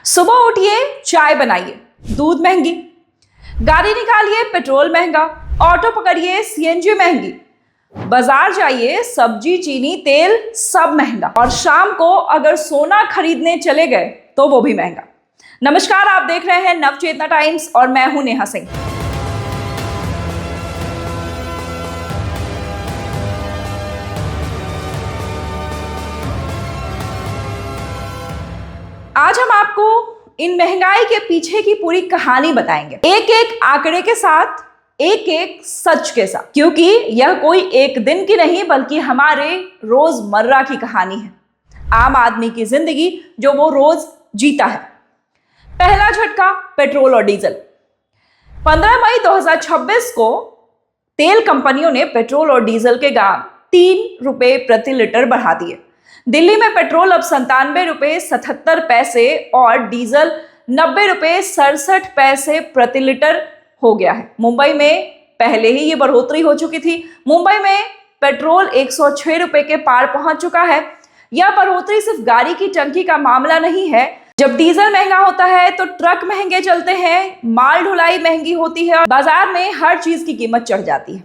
सुबह उठिए, चाय बनाइए, दूध महंगी, गाड़ी निकालिए, पेट्रोल महंगा, ऑटो पकड़िए, सीएनजी महंगी, बाजार जाइए, सब्जी, चीनी, तेल सब महंगा, और शाम को अगर सोना खरीदने चले गए तो वो भी महंगा। नमस्कार, आप देख रहे हैं नवचेतना टाइम्स और मैं हूं नेहा सिंह। आज हम आपको इन महंगाई के पीछे की पूरी कहानी बताएंगे, एक एक आंकड़े के साथ, एक एक सच के साथ, क्योंकि यह कोई एक दिन की नहीं बल्कि हमारे रोजमर्रा की कहानी है, आम आदमी की जिंदगी जो वो रोज जीता है। पहला झटका, पेट्रोल और डीजल। 15 मई 2026 को तेल कंपनियों ने पेट्रोल और डीजल के दाम 3 रुपए प्रति लीटर बढ़ा दिए। दिल्ली में पेट्रोल अब 97 रुपए 77 पैसे और डीजल 90 रुपए 67 पैसे प्रति लीटर हो गया है। मुंबई में पहले ही ये बढ़ोतरी हो चुकी थी। मुंबई में पेट्रोल 106 रुपए के पार पहुंच चुका है। यह बढ़ोतरी सिर्फ गाड़ी की टंकी का मामला नहीं है। जब डीजल महंगा होता है तो ट्रक महंगे चलते हैं, माल ढुलाई महंगी होती है और बाजार में हर चीज की कीमत चढ़ जाती है।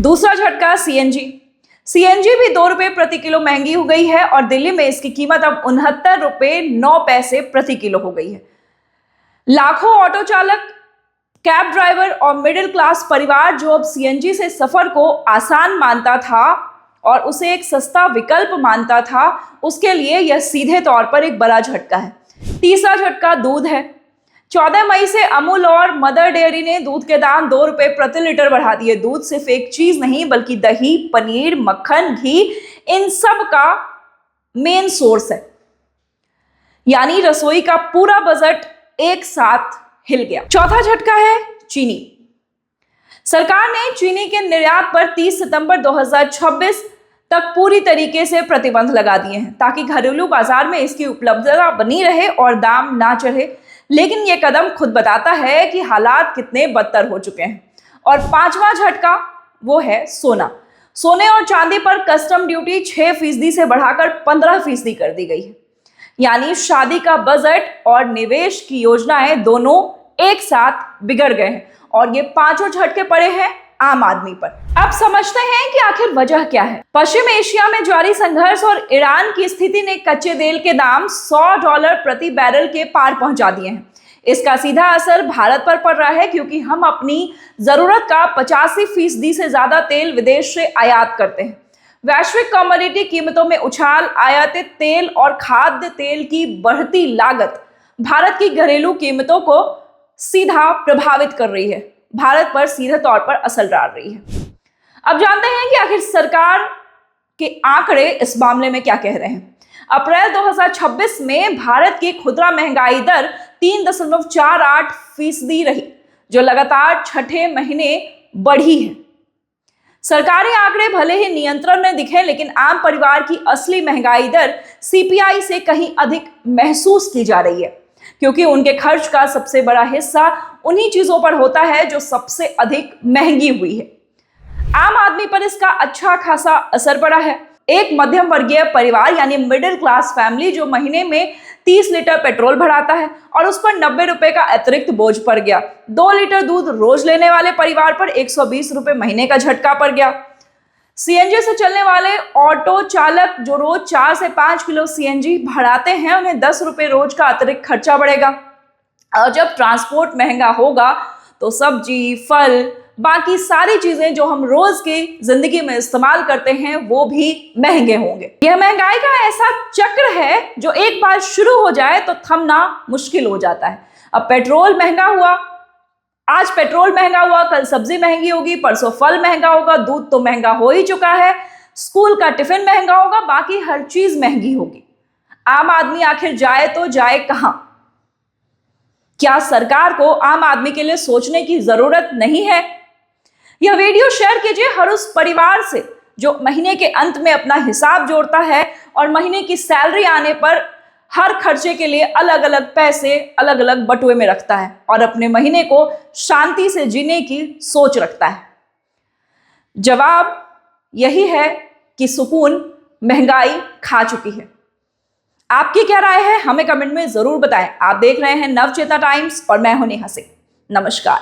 दूसरा झटका, सीएनजी भी 2 रुपए प्रति किलो महंगी हो गई है और दिल्ली में इसकी कीमत अब 69 रुपए 9 पैसे प्रति किलो हो गई है। लाखों ऑटो चालक, कैब ड्राइवर और मिडिल क्लास परिवार जो अब सीएनजी से सफर को आसान मानता था और उसे एक सस्ता विकल्प मानता था, उसके लिए यह सीधे तौर पर एक बड़ा झटका है। तीसरा झटका दूध है। 14 मई से अमूल और मदर डेयरी ने दूध के दाम 2 रुपए प्रति लीटर बढ़ा दिए। दूध सिर्फ एक चीज नहीं बल्कि दही, पनीर, मक्खन, घी, इन सब का मेन सोर्स है। यानी रसोई का पूरा बजट एक साथ हिल गया। चौथा झटका है चीनी। सरकार ने चीनी के निर्यात पर 30 सितंबर 2026 तक पूरी तरीके से प्रतिबंध लगा दिए हैं ताकि घरेलू बाजार में इसकी उपलब्धता बनी रहे और दाम ना चढ़े। लेकिन यह कदम खुद बताता है कि हालात कितने बदतर हो चुके हैं। और पांचवा झटका वो है सोना। सोने और चांदी पर कस्टम ड्यूटी 6% से बढ़ाकर 15% कर दी गई है। यानी शादी का बजट और निवेश की योजनाएं दोनों एक साथ बिगड़ गए हैं और ये पांचों झटके पड़े हैं आम आदमी पर। अब समझते हैं कि आखिर वजह क्या है। पश्चिम एशिया में जारी संघर्ष और ईरान की स्थिति ने कच्चे तेल के दाम $100 प्रति बैरल के पार पहुंचा दिए हैं। इसका सीधा असर भारत पर पड़ रहा है क्योंकि हम अपनी जरूरत का 85% से ज्यादा तेल विदेश से आयात करते हैं। वैश्विक कमोडिटी कीमतों में उछाल, आयातित तेल और खाद्य तेल की बढ़ती लागत भारत की घरेलू कीमतों को सीधा प्रभावित कर रही है, भारत पर सीधे तौर पर असर डाल रही है। अब जानते हैं कि आखिर सरकार के आंकड़े इस मामले में क्या कह रहे हैं। अप्रैल 2026 में भारत की खुदरा महंगाई दर 3.48% रही, जो लगातार छठे महीने बढ़ी है। सरकारी आंकड़े भले ही नियंत्रण में दिखे, लेकिन आम परिवार की असली महंगाई दर सीपीआई से कहीं अधिक महसूस की जा रही है, क्योंकि उनके खर्च का सबसे बड़ा हिस्सा उन्हीं चीजों पर होता है जो सबसे अधिक महंगी हुई है। आम आदमी पर इसका अच्छा खासा असर पड़ा है। एक मध्यम वर्गीय परिवार यानी मिडिल क्लास फैमिली जो महीने में 30 लीटर पेट्रोल भराता है और उस पर 90 रुपए का अतिरिक्त बोझ पड़ गया। 2 लीटर दूध रोज लेने वाले परिवार पर 120 रुपए महीने का झटका पड़ गया। सीएनजी से चलने वाले ऑटो चालक जो रोज 4 से 5 किलो सीएनजी भराते हैं, उन्हें 10 रुपए रोज का अतिरिक्त खर्चा बढ़ेगा। और जब ट्रांसपोर्ट महंगा होगा तो सब्जी, फल, बाकी सारी चीजें जो हम रोज की जिंदगी में इस्तेमाल करते हैं वो भी महंगे होंगे। यह महंगाई का ऐसा चक्र है जो एक बार शुरू हो जाए तो थमना मुश्किल हो जाता है। अब पेट्रोल महंगा हुआ, आज पेट्रोल महंगा हुआ, कल सब्जी महंगी होगी, परसों फल महंगा होगा, दूध तो महंगा हो ही चुका है, स्कूल का टिफिन महंगा होगा, बाकी हर चीज महंगी होगी। आम आदमी आखिर जाए तो जाए कहां? क्या सरकार को आम आदमी के लिए सोचने की जरूरत नहीं है? यह वीडियो शेयर कीजिए हर उस परिवार से जो महीने के अंत में अपना हिसाब जोड़ता है और महीने की सैलरी आने पर हर खर्चे के लिए अलग अलग पैसे अलग अलग बटुए में रखता है और अपने महीने को शांति से जीने की सोच रखता है। जवाब यही है कि सुकून महंगाई खा चुकी है। आपकी क्या राय है हमें कमेंट में जरूर बताएं। आप देख रहे हैं नवचेता टाइम्स और मैं हूं नेहा सिंह। नमस्कार।